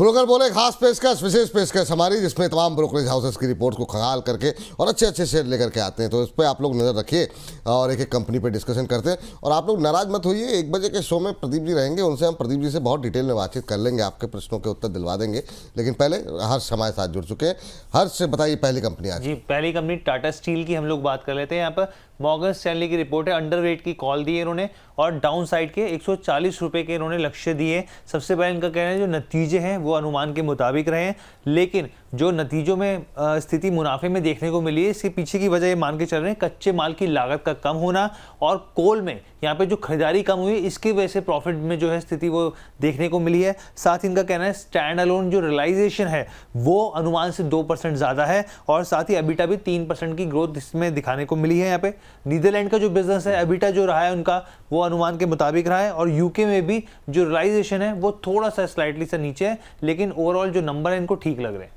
Broker बोले खास पेशकश, विशेष पेशकश हमारी, जिसमें तमाम ब्रोकरेज हाउसेस की रिपोर्ट्स को खंगाल करके और अच्छे अच्छे शेयर लेकर के आते हैं। तो इस पर आप लोग नज़र रखिए और एक एक कंपनी पे डिस्कशन करते हैं। और आप लोग नाराज मत होइए, 1 बजे के शो में प्रदीप जी रहेंगे, उनसे हम प्रदीप जी से बहुत डिटेल में बातचीत कर लेंगे, आपके प्रश्नों के उत्तर दिलवा देंगे। लेकिन पहले हर्ष हमारे साथ जुड़ चुके हैं। हर्ष बताइए पहली कंपनी आज। जी, पहली कंपनी टाटा स्टील की हम लोग बात कर लेते हैं। यहाँ पर मॉर्गन स्टैनली की रिपोर्ट है, अंडरवेट की कॉल दी है इन्होंने और डाउन साइड के 140 रुपए के इन्होंने लक्ष्य दिए। सबसे पहले इनका कहना है जो नतीजे हैं वो अनुमान के मुताबिक रहे हैं, लेकिन जो नतीजों में स्थिति मुनाफे में देखने को मिली है, इसके पीछे की वजह ये मान के चल रहे हैं कच्चे माल की लागत का कम होना और कोल में यहाँ पे जो खरीदारी कम हुई, इसकी वजह से प्रॉफिट में जो है स्थिति वो देखने को मिली है। साथ ही इनका कहना है स्टैंड अलोन जो रियलाइजेशन है वो अनुमान से 2% ज़्यादा है और साथ ही एबिटा भी 3% की ग्रोथ इसमें दिखाने को मिली है। यहाँ पे नीदरलैंड का जो बिजनेस है, एबिटा जो रहा है उनका वो अनुमान के मुताबिक रहा है और यूके में भी जो रियलाइजेशन है वो थोड़ा सा स्लाइटली सा नीचे है, लेकिन ओवरऑल जो नंबर है इनको ठीक लग रहे हैं।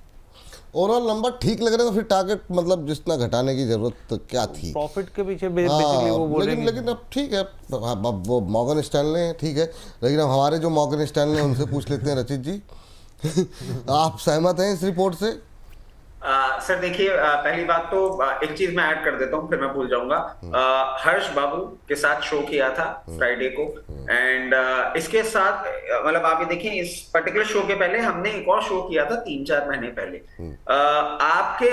ओवरऑल नंबर ठीक लग रहे हैं, तो फिर टारगेट मतलब जितना घटाने की जरूरत क्या थी? प्रॉफिट के पीछे बेसिकली वो बोल रहे हैं। लेकिन अब ठीक है, अब वो मॉर्गन स्टैनले हैं, ठीक है, लेकिन अब हमारे जो मॉर्गन स्टैनले हैं उनसे पूछ लेते हैं। रचित जी आप सहमत हैं इस रिपोर्ट से? सर देखिए, पहली बात तो एक चीज मैं ऐड कर देता हूँ, फिर मैं भूल जाऊंगा। हर्ष बाबू के साथ शो किया था फ्राइडे को, एंड इसके साथ मतलब आप ये देखें, इस पर्टिकुलर शो के पहले हमने एक और शो किया था 3-4 महीने पहले। आपके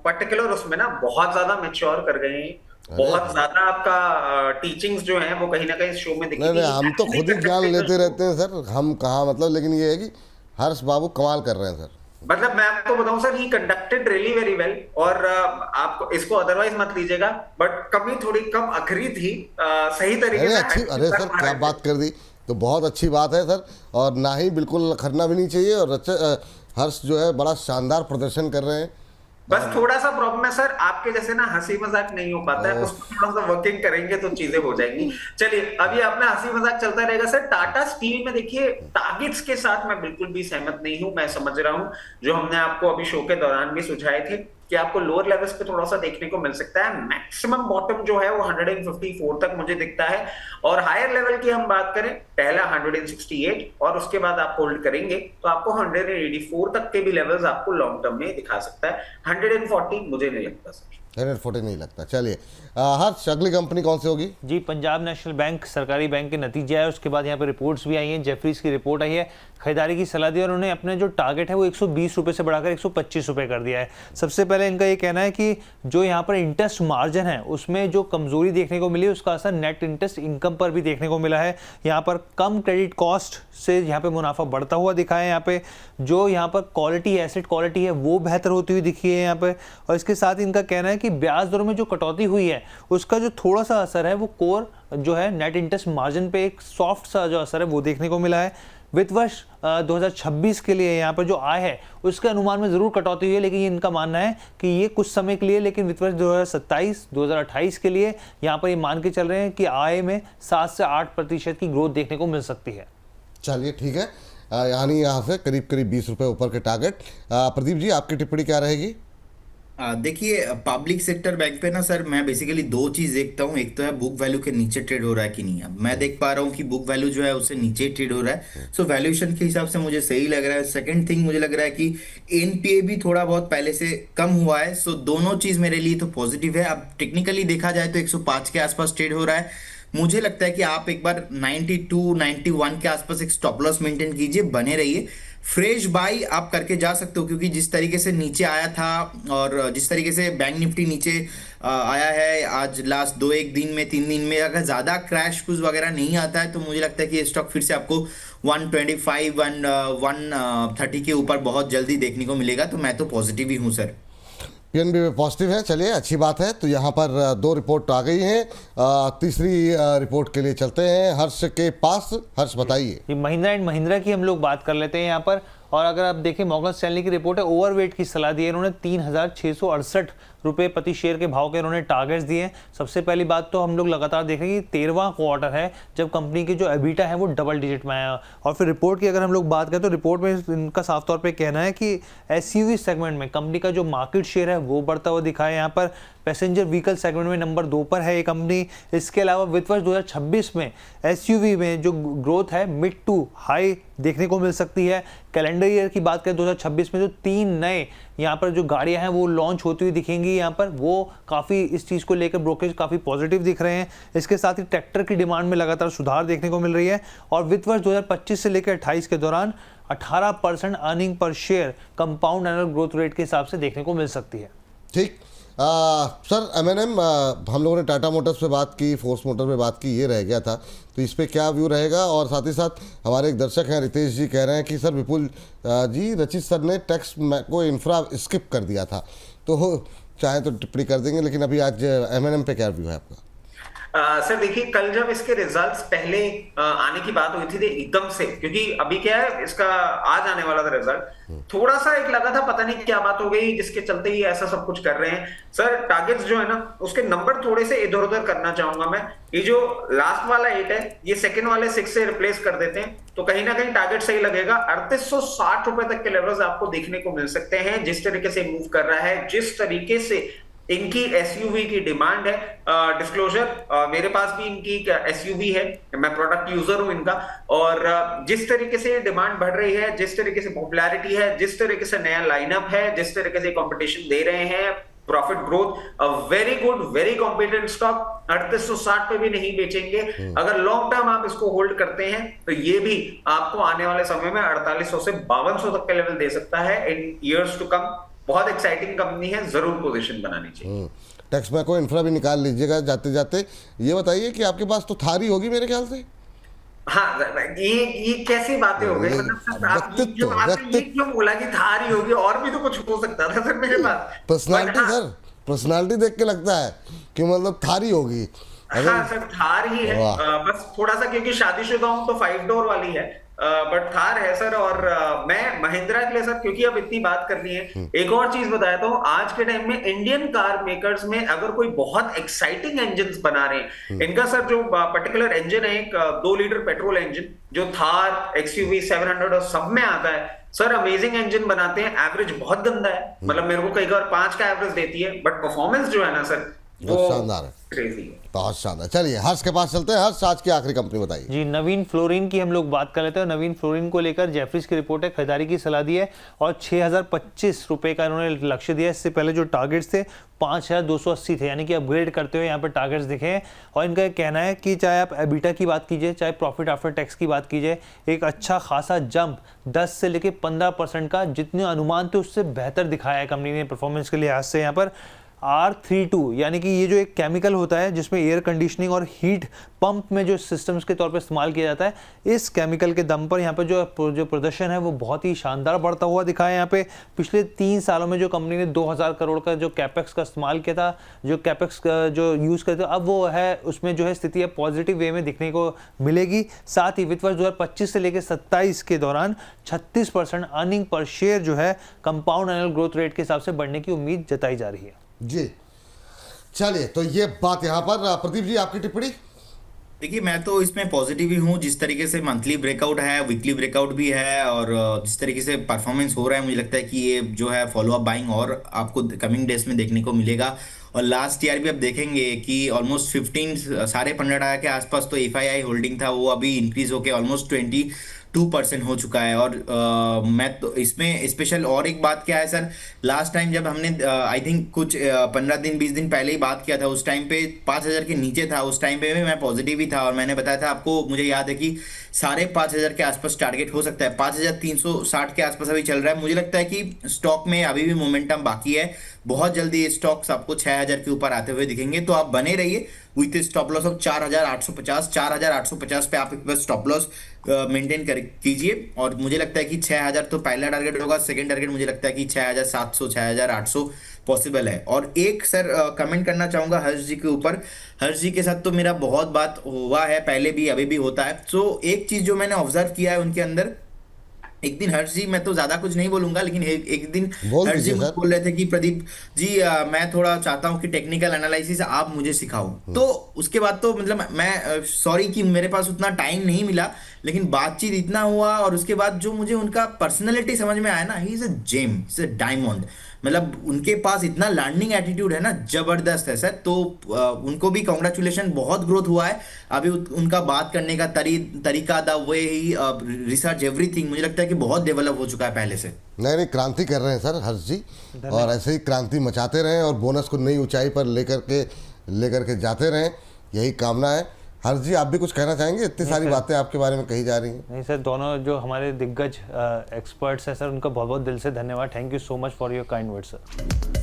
पर्टिकुलर उसमें ना बहुत ज्यादा मैच्योर कर गए हैं, बहुत ज्यादा आपका टीचिंग्स जो हैं वो कहीं ना कहीं इस शो में दिखी। नहीं, हम तो खुद ही ज्ञान लेते रहते हैं सर, हम कहाँ मतलब, लेकिन ये है कि हर्ष बाबू कमाल कर रहे हैं सर। मतलब मैं आपको बताऊं सर, ही कंडक्टेड रियली वेरी वेल, और आप इसको अदरवाइज मत लीजिएगा, बट कमी थोड़ी कम अखरी थी, सही तरीके से। अच्छी, अरे सर क्या बात कर दी, तो बहुत अच्छी बात है सर, और ना ही बिल्कुल अखरना भी नहीं चाहिए। और हर्ष जो है बड़ा शानदार प्रदर्शन कर रहे हैं। बस थोड़ा सा प्रॉब्लम है सर, आपके जैसे ना हंसी मजाक नहीं हो पाता है, उसको थोड़ा सा वर्किंग करेंगे तो चीजें हो जाएंगी। चलिए, अभी अपना हंसी मजाक चलता रहेगा सर। टाटा स्टील में देखिए, टारगेट्स के साथ मैं बिल्कुल भी सहमत नहीं हूं। मैं समझ रहा हूं जो हमने आपको अभी शो के दौरान भी सुझाए थे कि आपको लोअर लेवल्स पे थोड़ा सा देखने को मिल सकता है। मैक्सिमम बॉटम जो है वो 154 तक मुझे दिखता है, और हायर लेवल की हम बात करें, पहला 168 और उसके बाद आप होल्ड करेंगे तो आपको 184 तक के भी लेवल्स आपको लॉन्ग टर्म में दिखा सकता है। 140 मुझे नहीं लगता सर, 140 नहीं लगता। चलिए हर्ष, अगली कंपनी कौन सी होगी? जी, पंजाब नेशनल बैंक सरकारी बैंक के नतीजे आए, उसके बाद यहाँ पे रिपोर्ट्स भी आई हैं। जेफरीज की रिपोर्ट आई है, खरीदारी की सलाह दी और उन्होंने अपने जो टारगेट है वो 120 रुपये से बढ़ाकर 125 रुपये कर दिया है। सबसे पहले इनका ये कहना है कि जो यहाँ पर इंटरेस्ट मार्जिन है उसमें जो कमजोरी देखने को मिली, उसका असर नेट इंटरेस्ट इनकम पर भी देखने को मिला है। यहाँ पर कम क्रेडिट कॉस्ट से यहाँ पे मुनाफा बढ़ता हुआ दिखा है। यहाँ पे जो यहाँ पर क्वालिटी एसेट क्वालिटी है वो बेहतर होती हुई दिखी है यहाँ पे। और इसके साथ इनका कहना है कि ब्याज दरों में जो कटौती हुई है उसका जो थोड़ा सा असर है वो कोर जो है नेट इंटरेस्ट मार्जिन पे एक सॉफ्ट सा जो असर है वो देखने को मिला है। वित्त वर्ष 2026 के लिए यहाँ पर जो आय है उसके अनुमान में जरूर कटौती हुई है, लेकिन इनका मानना है कि ये कुछ समय के लिए, लेकिन वित्त वर्ष 2027-2028 के लिए यहाँ पर ये मान के चल रहे हैं कि आय में 7 से 8% की ग्रोथ देखने को मिल सकती है। चलिए ठीक है, यानी यहाँ से करीब करीब 20 रुपये ऊपर के टारगेट। प्रदीप जी आपकी टिप्पणी क्या रहेगी? देखिए, पब्लिक सेक्टर बैंक पे ना सर मैं बेसिकली 2 चीज देखता हूँ। एक तो है बुक वैल्यू के नीचे ट्रेड हो रहा है कि नहीं। अब मैं देख पा रहा हूँ कि बुक वैल्यू जो है उससे नीचे ट्रेड हो रहा है, सो वैल्यूएशन के हिसाब से मुझे सही लग रहा है। सेकंड थिंग, मुझे लग रहा है कि एनपीए भी थोड़ा बहुत पहले से कम हुआ है, सो दोनों चीज मेरे लिए तो पॉजिटिव है। अब टेक्निकली देखा जाए तो 105 के आसपास ट्रेड हो रहा है। मुझे लगता है कि आप एक बार 92-91 के आसपास एक स्टॉप लॉस मेंटेन कीजिए, बने रहिए। फ्रेश बाई आप करके जा सकते हो, क्योंकि जिस तरीके से नीचे आया था और जिस तरीके से बैंक निफ्टी नीचे आया है आज लास्ट 2-1 दिन में 3 दिन में, अगर ज़्यादा क्रैश कुछ वगैरह नहीं आता है तो मुझे लगता है कि ये स्टॉक फिर से आपको 125-130 के ऊपर बहुत जल्दी देखने को मिलेगा। तो मैं तो पॉजिटिव ही हूँ सर। पीएनबी में पॉजिटिव है। चलिए अच्छी बात है। तो यहाँ पर 2 रिपोर्ट आ गई हैं, तीसरी रिपोर्ट के लिए चलते हैं हर्ष के पास। हर्ष बताइए। महिंद्रा एंड महिंद्रा की हम लोग बात कर लेते हैं यहाँ पर। और अगर आप देखें, मॉर्गन स्टैनली की रिपोर्ट है, ओवरवेट की सलाह दी है इन्होंने। 3668 रुपए प्रति शेयर के भाव के उन्होंने टारगेट्स दिए हैं। सबसे पहली बात तो हम लोग लगातार देख रहे हैं कि 13वां क्वार्टर है जब कंपनी की जो एबिटा है वो डबल डिजिट में आया। और फिर रिपोर्ट की अगर हम लोग बात करें तो रिपोर्ट में इनका साफ तौर पे कहना है कि एसयूवी सेगमेंट में कंपनी का जो मार्केट शेयर है वो बढ़ता हुआ दिखा है। यहाँ पर पैसेंजर व्हीकल सेगमेंट में नंबर 2 पर है ये कंपनी। इसके अलावा वित्त वर्ष 2026 में एसयूवी में जो ग्रोथ है मिड टू हाई देखने को मिल सकती है। कैलेंडर ईयर की बात करें 2026 में जो 3 नए यहाँ पर जो गाड़ियां हैं वो लॉन्च होती हुई दिखेंगी। यहाँ पर वो काफ़ी इस चीज़ को लेकर ब्रोकरेज काफ़ी पॉजिटिव दिख रहे हैं। इसके साथ ही ट्रैक्टर की डिमांड में लगातार सुधार देखने को मिल रही है। और वित्त वर्ष 2025 से लेकर 28 के दौरान 18% earning per share compound annual growth rate के हिसाब से देखने को मिल सकती है। ठीक। सर M&M हम लोगों ने टाटा मोटर्स पे बात की, फोर्स मोटर पे बात की, ये रह गया था, तो इस पे क्या व्यू रहेगा? और साथ ही साथ हमारे एक दर्शक हैं रितेश जी कह रहे हैं कि सर विपुल जी रचित सर ने टैक्स को इंफ्रा स्किप कर दिया था, तो चाहे तो टिप्पणी कर देंगे, लेकिन अभी आज M&M पे क्या व्यू है आपका? सर देखिए, कल जब इसके रिजल्ट्स पहले आने की बात हुई थी एकदम से, क्योंकि अभी क्या है इसका आज आने वाला था रिजल्ट, थोड़ा सा एक लगा था पता नहीं क्या बात हो गई जिसके चलते ही ऐसा सब कुछ कर रहे हैं। सर टारगेट्स जो है ना उसके नंबर थोड़े से इधर उधर करना चाहूंगा मैं। ये जो लास्ट वाला 8 है ये सेकंड वाले 6 से रिप्लेस कर देते हैं तो कहीं ना कहीं टारगेट सही लगेगा। 3860 रुपए तक के लेवल्स आपको देखने को मिल सकते हैं। जिस तरीके से मूव कर रहा है, जिस तरीके से इनकी एसयूवी की डिमांड है, डिस्क्लोजर मेरे पास भी इनकी एसयूवी है, मैं प्रोडक्ट यूजर हूं इनका, और जिस तरीके से डिमांड बढ़ रही है, जिस तरीके से पॉपुलैरिटी है, जिस तरीके से नया लाइनअप है, जिस तरीके से कंपटीशन दे रहे हैं, profit growth, very good, very competent stock. 3860 पे भी नहीं बेचेंगे। अगर लॉन्ग टर्म आप इसको होल्ड करते हैं तो ये भी आपको आने वाले समय में 4800 से 5200 तक के लेवल दे सकता है इन ईयर्स टू कम। बहुत एक्साइटिंग कंपनी है, जरूर पोजीशन बनानी चाहिए। टैक्स में को इंफ्रा भी निकाल लीजिएगा जाते जाते। ये बताइए कि आपके पास तो थार ही होगी मेरे ख्याल से। हाँ, ये कैसी बातें हो गई? मतलब आप ये क्यों बोला कि थार ही होगी? और भी तो कुछ हो सकता था सर मेरे पास। पर्सनालिटी सर, पर्सनालिटी देख के लगता है कि मतलब थार ही होगी। हाँ सर, थार ही है। बस थोड़ा सा क्योंकि शादीशुदा हूं तो 5 डोर वाली है, बट थार है सर। और मैं महिंद्रा के लिए सर, क्योंकि अब इतनी बात करनी है, एक और चीज बताता हूँ। आज के टाइम में इंडियन कार मेकर्स में अगर कोई बहुत एक्साइटिंग इंजन बना रहे हैं, इनका सर जो पर्टिकुलर इंजन है, एक 2 लीटर पेट्रोल इंजन जो थार, एक्सयूवी 700 और सब में आता है सर, अमेजिंग इंजन बनाते हैं। एवरेज बहुत गंदा है, मतलब मेरे को कई बार 5 का एवरेज देती है, बट परफॉर्मेंस जो है ना सर वो शानदार है, क्रेजी है, बहुत शानदार। चलिए हर्ष के पास चलते हैं। हर्ष, आज की आखिरी कंपनी बताइए जी। नवीन फ्लोरिन की हम लोग बात कर लेते हैं। नवीन फ्लोरिन को लेकर जेफरीज की रिपोर्ट है, खरीदारी की सलाह दी है और 6025 रुपए का इन्होंने लक्ष्य दिया है। इससे पहले जो टारगेट्स थे 5280 थे, यानी कि अपग्रेड करते हुए यहाँ पर टारगेट्स दिखे हैं। और इनका कहना है कि चाहे आप एबिटा की बात कीजिए, चाहे प्रॉफिट आफ्टर टैक्स की बात कीजिए, एक अच्छा खासा जंप 10 से लेकर 15% का जितने अनुमान थे उससे बेहतर दिखाया है कंपनी ने परफॉर्मेंस के लिहाज से। यहाँ पर R32 यानी कि ये जो एक केमिकल होता है जिसमें एयर कंडीशनिंग और हीट पंप में जो सिस्टम्स के तौर पर इस्तेमाल किया जाता है, इस केमिकल के दम पर यहाँ पर जो प्रदर्शन है वो बहुत ही शानदार बढ़ता हुआ दिखा है। यहाँ पे पिछले 3 सालों में जो कंपनी ने 2000 करोड़ का जो कैपेक्स का इस्तेमाल किया था, जो कैपेक्स का जो यूज़ करते, अब वो है उसमें जो है स्थिति है पॉजिटिव वे में दिखने को मिलेगी। साथ ही वित्त वर्ष 2025 से लेकर 27 के दौरान 36% अर्निंग पर शेयर जो है कंपाउंड एनुअल ग्रोथ रेट के हिसाब से बढ़ने की उम्मीद जताई जा रही है जी। चलिए, तो ये बात यहाँ पर प्रदीप जी आपकी टिप्पणी। देखिए, मैं तो इसमें पॉजिटिव ही हूँ। जिस तरीके से मंथली ब्रेकआउट है, वीकली ब्रेकआउट भी है, और जिस तरीके से परफॉर्मेंस हो रहा है, मुझे लगता है कि ये जो है फॉलो अप बाइंग और आपको कमिंग डेज में देखने को मिलेगा। और लास्ट ईयर भी आप देखेंगे कि ऑलमोस्ट 15.5 के आसपास तो FII होल्डिंग था, वो अभी इंक्रीज होकर ऑलमोस्ट 22% हो चुका है। और मैं तो इसमें स्पेशल और एक बात क्या है सर, लास्ट टाइम जब हमने आई थिंक कुछ 15 दिन 20 दिन पहले ही बात किया था, उस टाइम पे 5000 के नीचे था। उस टाइम पे भी मैं पॉजिटिव ही था और मैंने बताया था आपको, मुझे याद है कि 5500 के आसपास टारगेट हो सकता है। 5360 के आसपास अभी चल रहा है। मुझे लगता है कि स्टॉक में अभी भी मोमेंटम बाकी है। बहुत जल्दी ये स्टॉक्स आपको 6000 के ऊपर आते हुए दिखेंगे, तो आप बने रहिए विथ स्टॉप लॉस ऑफ 4850 पे आप स्टॉप लॉस मेंटेन कीजिए। और मुझे लगता है कि 6000 तो पहला टारगेट होगा, सेकंड टारगेट मुझे लगता है कि 6700 6800 पॉसिबल है। और एक सर कमेंट करना चाहूंगा हर्ष जी के ऊपर। हर्ष जी के साथ तो मेरा बहुत बात हुआ है, पहले भी अभी भी होता है। सो एक चीज जो मैंने ऑब्जर्व किया है उनके अंदर एक दिन हर्ष जी, मैं तो ज्यादा कुछ नहीं बोलूंगा, लेकिन एक दिन बोल हर्ष जी दीजिए मुझे सर। बोल रहे थे कि प्रदीप जी मैं थोड़ा चाहता हूँ कि टेक्निकल एनालिसिस आप मुझे सिखाओ। तो उसके बाद तो मतलब मैं सॉरी कि मेरे पास उतना टाइम नहीं मिला, लेकिन बातचीत इतना हुआ, और उसके बाद जो मुझे उनका पर्सनैलिटी समझ में आया ना, he is a gem, he is a diamond. मतलब उनके पास इतना लर्निंग एटीट्यूड है ना, जबरदस्त है सर। तो उनको भी कॉन्ग्रेचुलेशन, बहुत ग्रोथ हुआ है अभी उनका बात करने का तरीका, the way he research everything, मुझे लगता है कि बहुत डेवलप हो चुका है पहले से। नई नई क्रांति कर रहे हैं सर हर्ष जी, और ऐसे ही क्रांति मचाते रहें और बोनस को नई ऊंचाई पर लेकर के जाते रहें, यही कामना है। हर्ष जी, आप भी कुछ कहना चाहेंगे? इतनी सारी बातें आपके बारे में कही जा रही हैं। नहीं सर, दोनों जो हमारे दिग्गज एक्सपर्ट्स हैं सर, उनका बहुत बहुत दिल से धन्यवाद। Thank you so much for your kind word sir.